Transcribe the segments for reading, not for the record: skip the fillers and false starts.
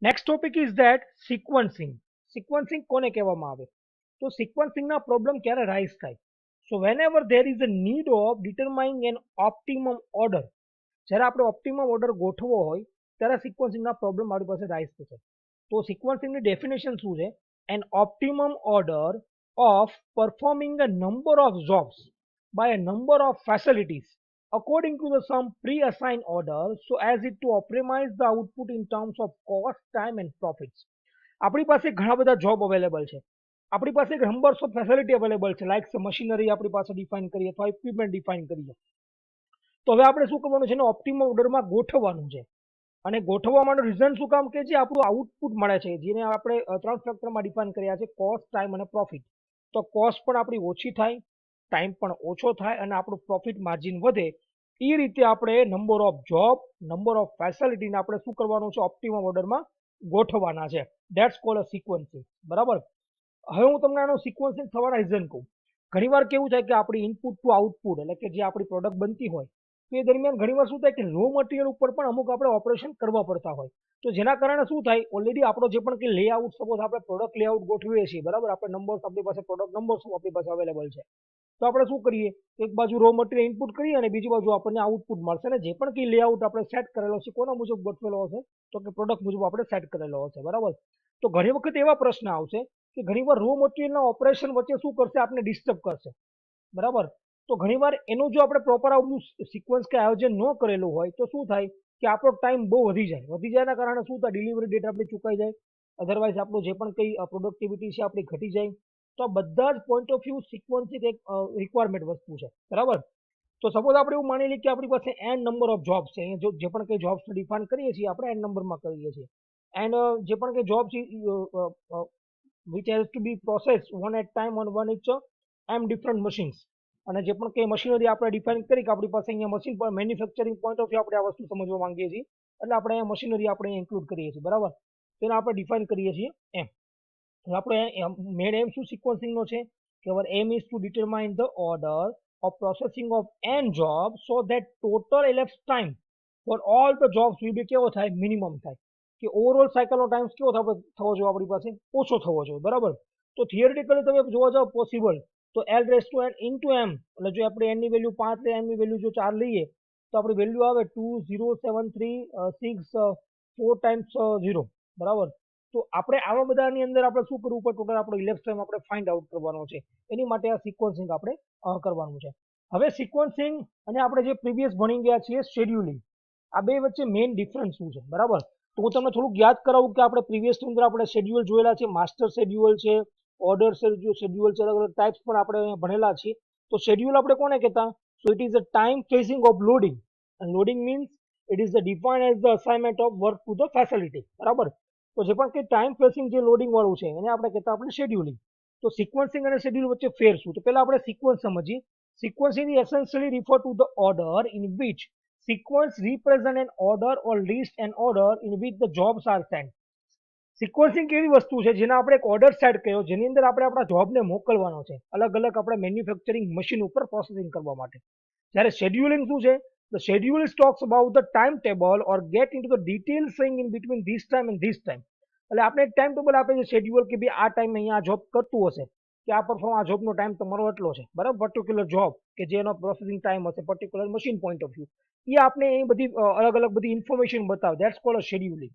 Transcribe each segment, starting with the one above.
Next topic is that sequencing. Sequencing કોને કહેવામાં આવે? તો સિક્વન્સિંગના પ્રોબ્લેમ ક્યારે રાઇઝ થાય? So when there is a need of determining an optimum order, જ્યારે આપણે ઓપ્ટિમમ ઓર્ડર ગોઠવવો હોય ત્યારે સિક્વન્સિંગના પ્રોબ્લેમ આપણી પાસે રાઇઝ થશે. તો સિક્વન્સિંગની ડેફિનેશન શું છે? An optimum order of performing a number of jobs by a number of facilities according to the some pre-assigned order so as it to optimize the output in terms of cost, time and profits. આપણી પાસે ઘણા બધા job available છે, આપણી પાસે numbers of facility available છે, like machinery આપણી પાસે ડિફાઇન કરીએ અથવા ઇક્વિપમેન્ટ ડિફાઇન કરીએ. તો હવે આપણે શું કરવાનું છે? એને ઓપ્ટિમમ ઓર્ડરમાં ગોઠવવાનું છે. અને ગોઠવવા માટે રીઝન શું કામ કે જે આપણું આઉટપુટ મળે છે, જેને આપણે ત્રણ ફેક્ટરમાં ડિફાઇન કર્યા છે: કોસ્ટ, ટાઈમ અને પ્રોફિટ. તો કોસ્ટ પણ આપણી ઓછી થાય, ટાઈમ પણ ઓછો થાય અને આપણું પ્રોફિટ માર્જિન વધે. એ રીતે આપણે number of job, number of ફેસિલિટીને આપણે શું કરવાનું છે? ઓપ્ટિમમ ઓર્ડરમાં ગોઠવવાના છે. That's called a sequencing. બરાબર. હવે હું તમને આનો સિક્વન્સિંગ થવાના રીઝન કહું. ઘણીવાર કેવું થાય કે આપણી ઇનપુટ ટુ આઉટપુટ એટલે કે જે આપણી પ્રોડક્ટ બનતી હોય તે દરમિયાન ઘણીવાર શું થાય કે રો મટીરિયલ ઉપર પણ અમુક આપણે ઓપરેશન કરવા પડતા હોય. તો જેના કારણે શું થાય, ઓલરેડી આપણો જે પણ કે લેઆઉટ, સપોઝ આપણે પ્રોડક્ટ લેઆઉટ ગોઠવીએ છીએ, બરાબર, આપણે નંબર્સ આપણી પાસે પ્રોડક્ટ નંબર્સ આપણી પાસે અવેલેબલ છે. તો આપણે શું કરીએ, એક બાજુ રો મટીરિયલ ઇનપુટ કરીએ અને બીજી બાજુ આપણને આઉટપુટ મળશે ને જે પણ કે લેઆઉટ આપણે સેટ કરેલો છે કોના મુજબ ગોઠવેલો હશે? તો કે પ્રોડક્ટ મુજબ આપણે સેટ કરેલો હશે. બરાબર. તો ઘણી વખત એવા પ્રશ્ન આવશે કે ઘણીવાર રો મટીરિયલના ઓપરેશન વચ્ચે શું કરશે? આપણે ડિસ્ટર્બ કરશે. બરાબર. તો ઘણીવાર એનું જો આપણે પ્રોપર આવું સિક્વન્સ કે આયોજન ન કરેલું હોય તો શું થાય કે આપણો ટાઈમ બહુ વધી જાય. વધી જાયના કારણે શું થાય? ડિલિવરી ડેટ આપણી ચૂકાઈ જાય, અધરવાઇઝ આપણું જે પણ કંઈ પ્રોડક્ટિવિટી છે આપણી ઘટી જાય. તો આ બધા જ પોઈન્ટ ઓફ વ્યૂ સિક્વન્સિંગ એક રિક્વાયરમેન્ટ વસ્તુ છે. બરાબર. તો સપોઝ આપણે એવું માની લઈએ કે આપણી પાસે n નંબર ઓફ જોબ્સ છે. અહીંયા જે પણ કંઈ જોબ્સ ડિફાઇન કરીએ છીએ આપણે n નંબરમાં કરીએ છીએ. એન્ડ જે પણ કંઈ jobs which has to be processed one at time on one each m different machines. અને જે પણ કંઈ મશીનરી આપણે ડિફાઇન કરી કે આપણી પાસે અહીંયા મશીન પર મેન્યુફેક્ચરિંગ પોઈન્ટ ઓફ વ્યૂ આપણે આ વસ્તુ સમજવા માંગીએ છીએ એટલે આપણે અહીંયા મશીનરી આપણે ઇન્ક્લુડ કરીએ છીએ. બરાબર. તેને આપણે ડિફાઇન કરીએ છીએ એમ. આપણે મેન એમ શું સિક્વન્સિંગનો છે કે our aim is to determine the order of processing of n jobs so that total elapsed time for all the jobs will be કેવો થાય? મિનિમમ થાય. કે ઓવરઓલ સાયકલનો ટાઈમ કેવો થવો જોઈએ આપણી પાસે? ઓછો થવો જોઈએ. બરાબર. તો થિયરિટિકલી તમે જોવા જાવ પોસિબલ તો એલ રેસ ટુ એન ઇન્ટુ એમ, એટલે જો આપણે એન ની વેલ્યુ 5 લે, એમ ની વેલ્યુ જો 4 લઈએ તો આપણી વેલ્યુ આવે 20736 ટાઈમ્સ 0. બરાબર. તો આપણે આવા બધાની અંદર આપણે શું કરવું પડે? ટોટલ આપણો ઇલેપ્સ ટાઈમ આપણે ફાઇન્ડ આઉટ કરવાનો છે. એની માટે આ સિક્વન્સિંગ આપણે કરવાનું છે. હવે સિક્વન્સિંગ અને આપણે જે પ્રીવિયસ ભણી ગયા છીએ શેડ્યુલિંગ, આ બે વચ્ચે મેઇન ડિફરન્સ શું છે? બરાબર. તો હું તમને થોડુંક યાદ કરાવું કે આપણે પ્રીવિયસની અંદર આપણે શેડ્યુલ જોયેલા છે, માસ્ટર શેડ્યુલ છે, ઓર્ડર શેડ્યુલ છે, અલગ અલગ ટાઈપ્સ પણ આપણે ભણેલા છીએ. તો શેડ્યુલ આપણે કોને કહેતા? So it is a time phasing of loading, and loading means it is the defined as the assignment of work to the facility. બરાબર. તો જે પણ કંઈ ટાઈમ ફેસિંગ જે લોડિંગ વાળું છે એને આપણે કહેતા આપણે શેડ્યુલિંગ. તો સિક્વન્સિંગ અને શેડ્યુલ વચ્ચે ફેર શું? તો પહેલા આપણે સિક્વન્સ સમજીએ. Sequencing essentially refer to the order in which sequence represent an order or list an order in which the jobs are sent. Sequencing કેવી વસ્તુ છે જેના આપણે એક ઓર્ડર સેટ કર્યો જેની અંદર આપણે આપણા જોબને મોકલવાનો છે અલગ અલગ આપણે મેન્યુફેક્ચરિંગ મશીન ઉપર પ્રોસેસિંગ કરવા માટે. જ્યારે શેડ્યુલિંગ શું છે? The schedule talks about the timetable or get into the details saying in between this time and this time. એટલે આપણે એક ટાઈમ ટેબલ આપે છે શેડ્યુલ કે ભાઈ આ ટાઈમ અહીંયા આ જોબ કરતું હશે કે આ પરફોર્મ આ જોબનો ટાઈમ તમારો એટલો છે. બરાબર. પર્ટિક્યુલર જોબ કે જેનો પ્રોસેસિંગ ટાઈમ હશે particular machine point of view એ આપણે એ બધી અલગ અલગ બધી ઇન્ફોર્મેશન બતાવે. That's called a scheduling.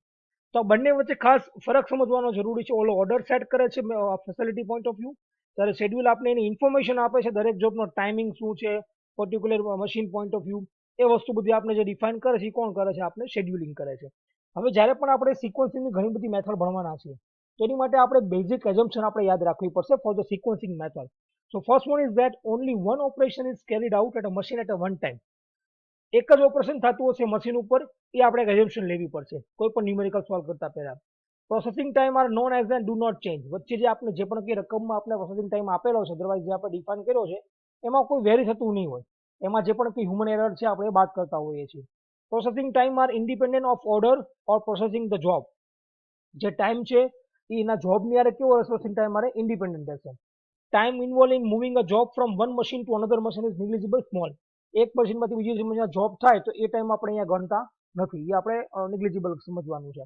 તો બંને વચ્ચે ખાસ ફરક સમજવાનો જરૂરી છે. ઓલો ઓર્ડર સેટ કરે છે ફેસિલિટી પોઈન્ટ ઓફ વ્યૂ, ત્યારે શેડ્યુલ આપણે એની ઇન્ફોર્મેશન આપે છે દરેક જોબનો ટાઈમિંગ શું છે particular machine point of view. એ વસ્તુ બધી આપણે જે ડિફાઇન કરે છે એ કોણ કરે છે? આપણે શેડ્યુલિંગ કરે છે. હવે જ્યારે પણ આપણે સિક્વન્સિંગની ઘણી બધી મેથડ ભણવાના છીએ તો એની માટે આપણે બેઝિક એઝમ્પશન આપણે યાદ રાખવી પડશે for the sequencing method. So first one is that only one operation is carried out at a machine at a one time. એક જ ઓપરેશન થતું હશે મશીન ઉપર, એ આપણે એઝમ્પશન લેવી પડશે કોઈ પણ ન્યુમેરિકલ સોલ્વ કરતા પહેલા. Processing time are known as and do not change. વચ્ચે જે આપણે જે પણ કંઈ રકમમાં આપણે પ્રોસેસિંગ ટાઈમ આપેલો છે અદરવાઇઝ જે આપણે ડિફાઇન કર્યો છે એમાં કોઈ વેરી થતું નહીં હોય. એમાં જે પણ કંઈ હ્યુમન એરર છે આપણે બાદ કરતા હોઈએ છીએ. Processing time are independent of order or processing the job. જે ટાઈમ છે એ એના જોબની આરે કેવો પ્રોસેસિંગ ટાઈમ મારે ઇન્ડિપેન્ડન્ટ રહેશે. Time involve in moving a job from one machine to another machine is negligible small. એક મશીનમાંથી બીજી મશીનમાં જોબ થાય તો એ ટાઈમ આપણે અહીંયા ગણતા નથી. એ આપણે નિગ્લિજિબલ સમજવાનું છે.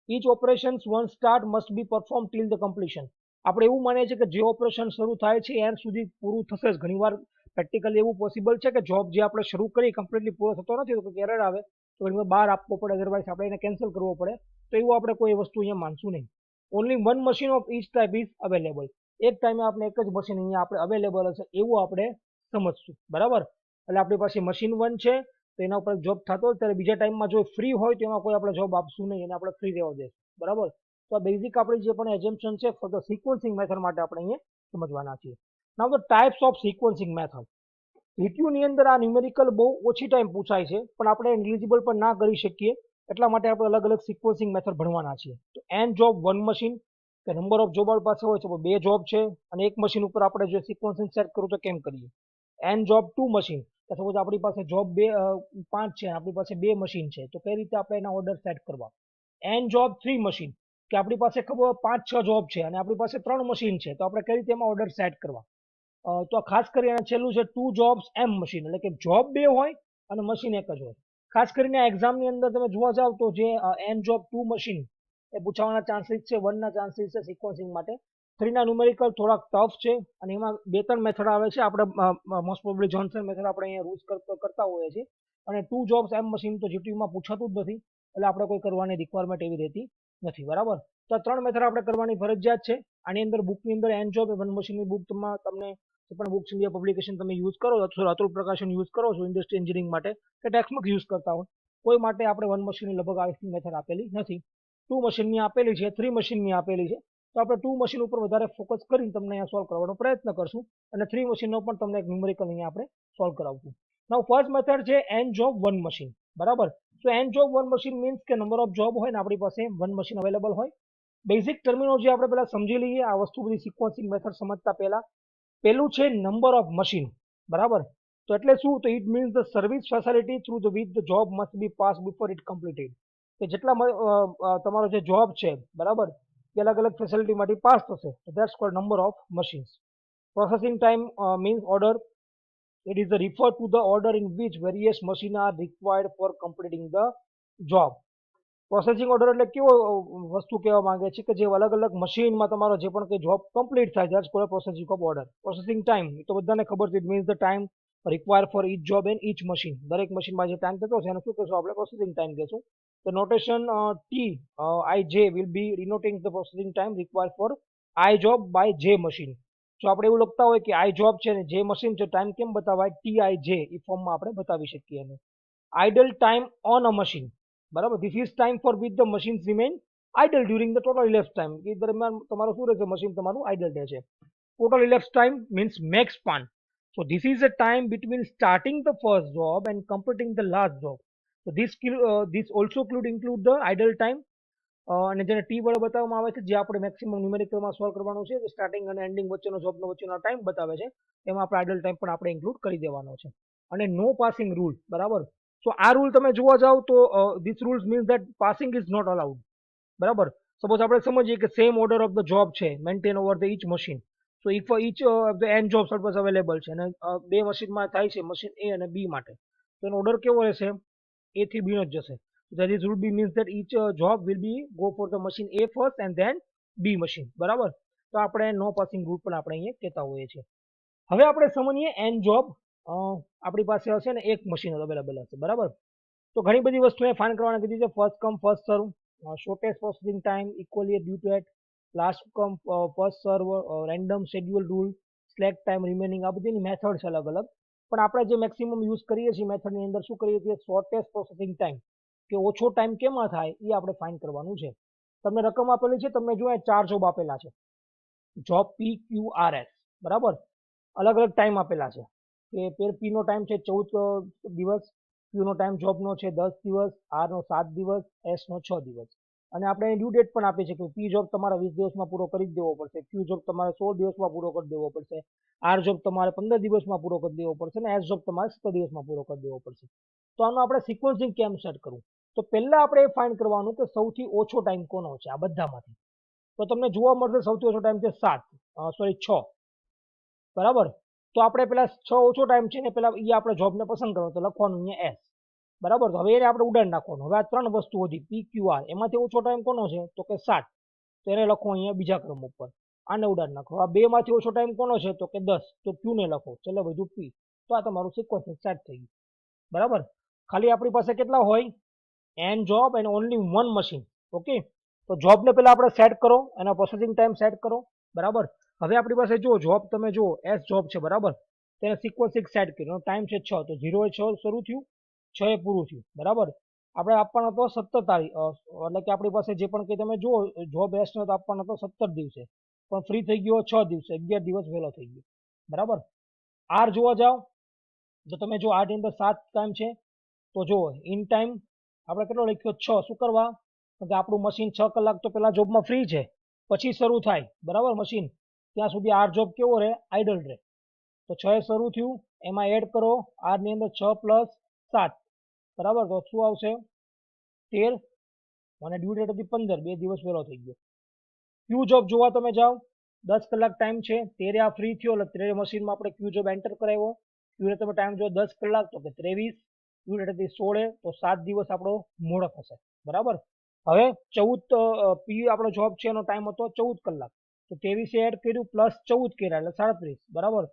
each operations once start must be performed till the completion. આપણે એવું માનીએ છીએ કે જે ઓપરેશન શરૂ થાય છે એન્ડ સુધી પૂરું થશે જ. ઘણીવાર પ્રેક્ટિકલી એવું પોસિબલ છે કે જોબ જે આપણે શરૂ કરી કમ્પ્લીટલી પૂરો થતો નથી તો કોઈ એરર આવે તો ઘણીવાર બહાર આપવો પડે, અધરવાઇઝ આપણે એને કેન્સલ કરવો પડે. તો એવું આપણે કોઈ વસ્તુ અહીંયા માનશું નહીં. Only one machine of each type is available. એક ટાઈમે આપણે એક જ મશીન અહીંયા આપણે અવેલેબલ હશે એવું આપણે સમજશું. બરાબર, એટલે આપણી પાસે મશીન 1 છે તો એના ઉપર જોબ થતો હોય ત્યારે બીજા ટાઈમમાં જો ફ્રી હોય તો એમાં કોઈ આપણે જોબ આપશું નહીં, એને આપણે ફ્રી રહેવા દઈશું. બરાબર, તો આ બેઝિક આપણી જે પણ એઝમ્પશન છે ફોર ધ સિક્વન્સિંગ મેથડ માટે આપણે અહીંયા સમજવાના છીએ. Now the types of sequencing method. રીટ્યુની અંદર આ ન્યુમેરિકલ બહુ ઓછી ટાઈમ પૂછાય છે પણ આપણે એલિજિબલ પણ ના કરી શકીએ એટલા માટે આપણે અલગ અલગ સિક્વન્સિંગ મેથડ ભણવાના છીએ. તો એન જોબ વન મશીન, કે નંબર ઓફ જોબ આપણી પાસે હોય છે 2 જોબ છે અને એક મશીન ઉપર આપણે જો સિક્વન્સિંગ સેટ કરવું તો કેમ કરીએ. એન જોબ 2 મશીન, સપોઝ આપણી પાસે જોબ 5 છે, આપણી પાસે 2 મશીન છે તો કઈ રીતે આપણે એના ઓર્ડર સેટ કરવા. એન જોબ 3 મશીન, કે આપણી પાસે ખબર 5-6 જોબ છે અને આપણી પાસે 3 મશીન છે તો આપણે કઈ રીતે એમાં ઓર્ડર સેટ કરવા. તો ખાસ કરીને છેલ્લું છે 2 જોબ્સ એમ મશીન, એટલે કે જોબ 2 હોય અને મશીન એક જ હોય. ખાસ કરીને આ એક્ઝામની અંદર તમે જોવા જાવ તો જે એન જોબ 2 મશીન એ પૂછાવાના ચાન્સીસ છે, 1 ના ચાન્સીસ છે સિક્વન્સિંગ માટે. 3 ના ન્યુમેરિકલ થોડાક ટફ છે અને એમાં 2-3 મેથડ આવે છે. આપણે મોસ્ટ પ્રોબેબલી જોન્સન મેથડ આપણે અહીંયા યુઝ કરતા હોઈએ છીએ. અને 2 જોબ્સ એમ મશીન તો જીટીયુમાં પૂછાતું જ નથી એટલે આપણે કોઈ કરવાની રિક્વાયરમેન્ટ એવી રહેતી નથી. બરાબર, તો આ 3 મેથડ આપણે કરવાની ફરજિયાત છે. આની અંદર બુકની અંદર એન જોબ એ વન મશીનની બુકમાં તમને જે પણ બુક્સ ઇન્ડિયા પબ્લિકેશન તમે યુઝ કરો અથવા અતુલ પ્રકાશન યુઝ કરો છો ઇન્ડસ્ટ્રી એન્જિનિયરિંગ માટે કે ટેક્સ્ટબુક યુઝ કરતા હોય કોઈ માટે આપણે વન મશીનની લગભગ આવી મેથડ આપેલી નથી. 2 મશીનની આપેલી છે, 3 મશીનની આપેલી છે. તો આપણે 2 મશીન ઉપર વધારે ફોકસ કરીને તમને અહીંયા સોલ્વ કરવાનો પ્રયત્ન કરશું અને 3 મશીનનો પણ તમને એક ન્યુમેરિકલ અહીંયા આપણે સોલ્વ કરાવશું. નાઉ ફર્સ્ટ મેથડ છે એન જોબ વન મશીન. બરાબર, તો n job one machine means કે નંબર ઓફ જોબ હોય ને આપણી પાસે વન મશીન અવેલેબલ હોય. બેઝિક ટર્મિનોલોજી આપણે પહેલા સમજી લઈએ આ વસ્તુ બધી સિક્વન્સિંગ મેથડ સમજતા પહેલા. પહેલું છે નંબર ઓફ મશીન. બરાબર, તો એટલે શું, તો it means the service facility through the which the job must be pass before it completed. કે જેટલા તમારો જે જોબ છે બરાબર એ અલગ અલગ ફેસિલિટીમાંથી પાસ થશે તો that's cold number of machines. Processing time means order. It is referred to the order in which various machines are required for completing the job. Processing order એટલે કેવો વસ્તુ કહેવા માંગે છે કે જે અલગ અલગ મશીનમાં તમારો જે પણ કંઈ જોબ કમ્પ્લીટ થાય that's called processing of order. Processing time એ તો બધાને ખબર છે, it means the time require for each job and each machine. દરેક મશીનમાં જે ટાઈમ થતો છે એને શું કહેશું આપણે પ્રોસેસિંગ ટાઈમ કહેશું. The notation Tij will be denoting the processing time required for I job by J machine. જો આપણે એવું લખતા હોય કે આઈ જોબ છે ને જે મશીન છે ટાઈમ કેમ બતાવાય TIJ એ ફોર્મમાં આપણે બતાવી શકીએ એને. Idle time on a machine. બરાબર, this is time for which the machine remain idle during the total elapse time. એ દરમિયાન તમારું શું રહેશે, મશીન તમારું આઇડલ રહે છે. Total elapse time means makespan. So this is a time between starting the first job and completing the last job. So this also include the idle time અને જેને ટી વડે બતાવવામાં આવે છે જે આપણે મેક્સિમમ ન્યુમેરિકલમાં સોલ્વ કરવાનું છે સ્ટાર્ટિંગ અને એન્ડિંગ વચ્ચેનો જોબનો વચ્ચેનો ટાઈમ બતાવે છે એમાં આપણે આઇડલ ટાઈમ પણ આપણે ઇન્ક્લુડ કરી દેવાનો છે. અને નો પાસિંગ રૂલ. બરાબર, સો આ રૂલ તમે જોવા જાવ તો this rules means that passing is not allowed. બરાબર, સપોઝ આપણે સમજીએ કે same order of the job છે maintain over the each machine. So if each the n job service available છે અને 2 મશીનમાં થાય છે, મશીન એ અને બી માટે, તો એનો ઓર્ડર કેવો રહેશે, એ થી બી નો જ જશે. That is would be means that each job will be go for the machine A first and then B machine. બરાબર, તો આપણે નો પાસિંગ રૂલ પણ આપણે અહીંયા કહેતા હોઈએ છીએ. હવે આપણે સમજીએ એન જોબ આપણી પાસે હશે ને એક મશીન અવેલેબલ હશે. બરાબર, તો ઘણી બધી વસ્તુ એ ફાઇન્ડ કરવાની કીધી છે. First come first serve, shortest processing time, equally due to at, last come first serve, random schedule rule, slack time remaining. આ બધીની મેથડ છે અલગ અલગ, પણ આપણે જે મેક્સિમમ યુઝ કરીએ છીએ મેથડની અંદર શું કરીએ છીએ, શોર્ટેસ્ટ પ્રોસેસિંગ ટાઈમ કે ઓછો ટાઈમ કેમાં થાય એ આપણે ફાઇન્ડ કરવાનું છે. તમને રકમ આપેલી છે, તમને જો 4 જોબ આપેલા છે, જોબ PQRS. બરાબર, અલગ અલગ ટાઈમ આપેલા છે કે P નો ટાઈમ છે 14 દિવસ, Q નો ટાઈમ જોબનો છે 10 દિવસ, R નો 7 દિવસ, S નો 6 દિવસ. અને આપણે ડ્યુ ડેટ પણ આપી છે કે P જોબ તમારે 20 દિવસમાં પૂરો કરી જ દેવો પડશે, Q જોબ તમારે 16 દિવસમાં પૂરો કરી દેવો પડશે, R જોબ તમારે 15 દિવસમાં પૂરો કરી દેવો પડશે અને S જોબ તમારે 17 દિવસમાં પૂરો કરી દેવો પડશે. તો આનું આપણે સિક્વન્સિંગ કેમ સેટ કરવું, તો પહેલા આપણે એ ફાઇન્ડ કરવાનું કે સૌથી ઓછો ટાઈમ કોનો છે આ બધામાંથી. તો તમને જોવા મળશે સૌથી ઓછો ટાઈમ છે 6. બરાબર, તો આપણે પેલા 6 ઓછો ટાઈમ છે ને પેલા એ આપણે જોબને પસંદ કરવાનો તો લખવાનું અહીંયા S. બરાબર. તો હવે એને આપણે ઉડાડી નાખવાનું. હવે આ 3 વસ્તુ હતી PQR, એમાંથી ઓછો ટાઈમ કોનો છે તો કે 7, તો એને લખો અહીંયા બીજા ક્રમ ઉપર, આને ઉડાડી નાખો. આ 2 માંથી ઓછો ટાઈમ કોનો છે તો કે 10, તો Q ને લખો, ચલો બધું P. તો આ તમારું સિક્વન્સિંગ સેટ થઈ ગયું. બરાબર. ખાલી આપણી પાસે કેટલા હોય, n job and only 1 machine. Okay, તો જોબને પહેલા આપણે સેટ કરો, એનો પ્રોસેસિંગ ટાઈમ સેટ કરો. બરાબર. હવે આપણી પાસે જો જોબ તમે જો S જોબ છે, બરાબર, તેને સિક્વન્સિંગ સેટ કર્યો, ટાઈમ છે 6, તો 0 એ 6 શરૂ થયું, 6 એ પૂરું થયું. બરાબર. આપણે આપવાનો હતો 17 તારીખ, એટલે કે આપણી પાસે જે પણ કંઈ તમે જુઓ જોબ S નો આપવાનો હતો 17 દિવસે, પણ ફ્રી થઈ ગયો 6 દિવસે, 11 દિવસ વહેલો થઈ ગયો. બરાબર. R જોવા જાઓ તો તમે જો R ની અંદર 7 ટાઈમ છે, તો જો ઇન ટાઈમ આપણે કેટલો લખ્યો 6. શું કરવા, કે આપણું મશીન 6 કલાક તો પેલા જોબમાં ફ્રી છે, પછી શરૂ થાય. બરાબર. મશીન ત્યાં સુધી R જોબ કેવો રહે, આઇડલ રહે. તો 6 એ શરૂ થયું, એમાં એડ કરો R ની અંદર 6 + 7. બરાબર. તો શું આવશે 13, અને ડ્યુ ડેટ હતી 15, 2 દિવસ વહેલો થઈ ગયો. ક્યુ જોબ જોવા તમે જાઓ, 10 કલાક ટાઈમ છે, 13 આ ફ્રી થયો એટલે 13 મશીનમાં આપણે ક્યુ જોબ એન્ટર કરાવ્યો. ક્યુ તમે ટાઈમ જો 10 કલાક તો કે 23, ક્યુ ડેટ હતી 16, તો 7 દિવસ આપણો મોડો થશે. બરાબર. હવે 14 પી આપણો જોબ છે, એનો ટાઈમ હતો 14 કલાક, તો 23 એડ કર્યું પ્લસ 14 કર્યા એટલે 37. બરાબર.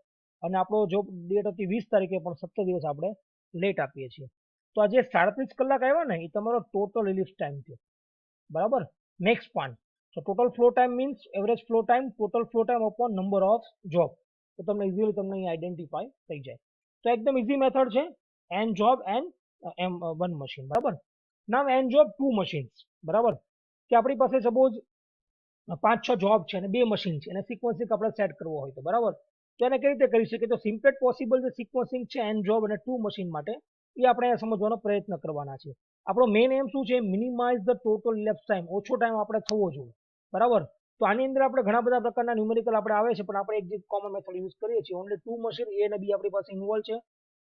અને આપણો જોબ ડેટ હતી 20 તારીખે, પણ 17 દિવસ આપણે લેટ આપીએ છીએ. તો આ જે 37 કલાક આવ્યા ને, એ તમારો ટોટલ રિલીઝ ટાઈમ થયો. બરાબર. Next part, so total flow time means average flow time, total flow time upon number of job. તો તમને ઇઝીલી તમને અહીં આઈડેન્ટિફાઈ થઈ જાય. તો એકદમ ઇઝી મેથડ છે, n job and M1 machine. બરાબર. નાવ n job 2 machines. બરાબર. કે આપણી પાસે સપોઝ 5-6 જોબ છે અને 2 મશીન છે, અને સિક્વન્સિંગ આપણે સેટ કરવો હોય તો, બરાબર, તો એને કઈ રીતે કરી શકીએ, તો સિમ્પલ પોસિબલ જે સિક્વન્સિંગ છે n જોબ અને 2 મશીન માટે, એ આપણે સમજવાનો પ્રયત્ન કરવાના છે. આપણો મેઇન એમ શું છે, minimise the total elapse time, ઓછો ટાઈમ આપણે થવો જોઈએ. બરાબર. તો આની અંદર આપણે ઘણા બધા પ્રકારના ન્યુમેરિકલ આપણે આવે છે, પણ આપણે એક જે કોમન મેથડ યુઝ કરીએ છીએ, ઓનલી 2 મશીન એ અને બી આપણી પાસે ઇન્વોલ્વ છે.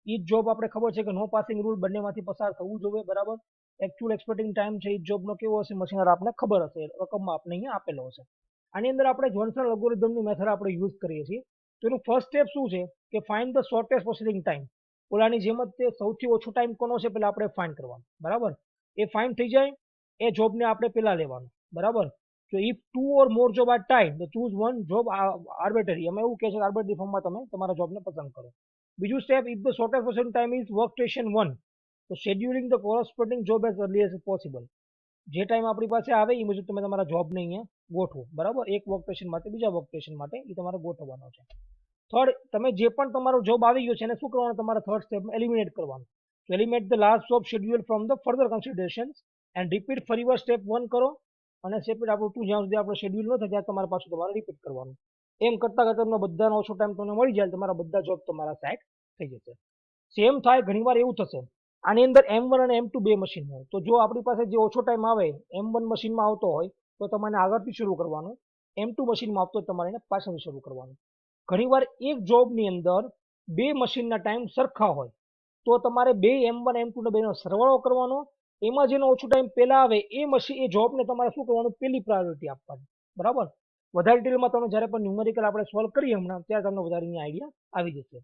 ઈચ જોબ આપણે ખબર છે કે નો પાસિંગ રૂલ, બંનેમાંથી પસાર થવું જોઈએ. બરાબર. એકચ્યુઅલ એક્સપેક્ટિંગ ટાઈમ છે ઈચ જોબનો કેવો હશે, મશીનર આપણને ખબર હશે, રકમમાં આપણે અહીંયા આપેલો હશે. આની અંદર આપણે જોન્સન અલ્ગોરિધમની મેથડ આપણે યુઝ કરીએ છીએ. તો એનું ફર્સ્ટ સ્ટેપ શું છે કે find the shortest processing time. ઓલાની જેમ જ તે સૌથી ઓછો ટાઈમ કોનો છે પેલા આપણે ફાઇન્ડ કરવાનો. બરાબર. એ ફાઇન્ડ થઈ જાય, એ જોબને આપણે પેલા લેવાનું. બરાબર. તો if 2 or more job are tied, તો ચૂઝ વન જોબ આર્બિટરી. એમાં એવું કહે છે કે આર્બિટરી ફોર્મમાં તમે તમારા જોબને પસંદ કરો. બીજું step, if the shortest processing time is work station 1, તો scheduling the corresponding job as early as possible. જે ટાઈમ આપણી પાસે આવે એ મુજબ તમે તમારા જોબને અહીંયા ગોઠવો. બરાબર. એક વર્ક સ્ટેશન માટે બીજા વર્ક સ્ટેશન માટે એ તમારે ગોઠવવાનો છે. થર્ડ, તમે જે પણ તમારો જોબ આવી ગયો છે એને શું કરવાનું, તમારા થર્ડ સ્ટેપમાં એલિમિનેટ કરવાનું. તો eliminate the last job schedule from the further considerations and repeat ફરીવાર સ્ટેપ 1 કરો, અને સ્ટેપ આપણું 2 જ્યાં સુધી આપણો શેડ્યુલ ન થાય ત્યાં તમારે પાછું તમારે રિપીટ કરવાનું. એમ કરતાં કરતાં તમને બધાનો ઓછો ટાઈમ તમને મળી જાય, તમારા બધા જોબ તમારા સેટ થઈ જશે. સેમ થાય ઘણીવાર એવું થશે, આની અંદર M1 અને M2 બે મશીન હોય, તો જો આપણી પાસે જે ઓછો ટાઈમ આવે M1 મશીનમાં આવતો હોય તો તમારે આગળથી શરૂ કરવાનું, M2 મશીનમાં આવતો હોય તમારે એને પાછળથી શરૂ કરવાનું. ઘણીવાર એક જોબની અંદર બે મશીનના ટાઈમ સરખા હોય, તો તમારે બે M1 M2 ને બેનો સરવાળો કરવાનો. એમાં જેનો ઓછો ટાઈમ પહેલા આવે એ જોબને તમારે શું કરવાનું, પહેલી પ્રાયોરિટી આપવાની. બરાબર. વધારે ડિટેલમાં તમે જ્યારે પણ ન્યુમેરિકલ આપણે સોલ્વ કરીએ હમણાં, ત્યારે તમને વધારે આઈડિયા આવી જશે.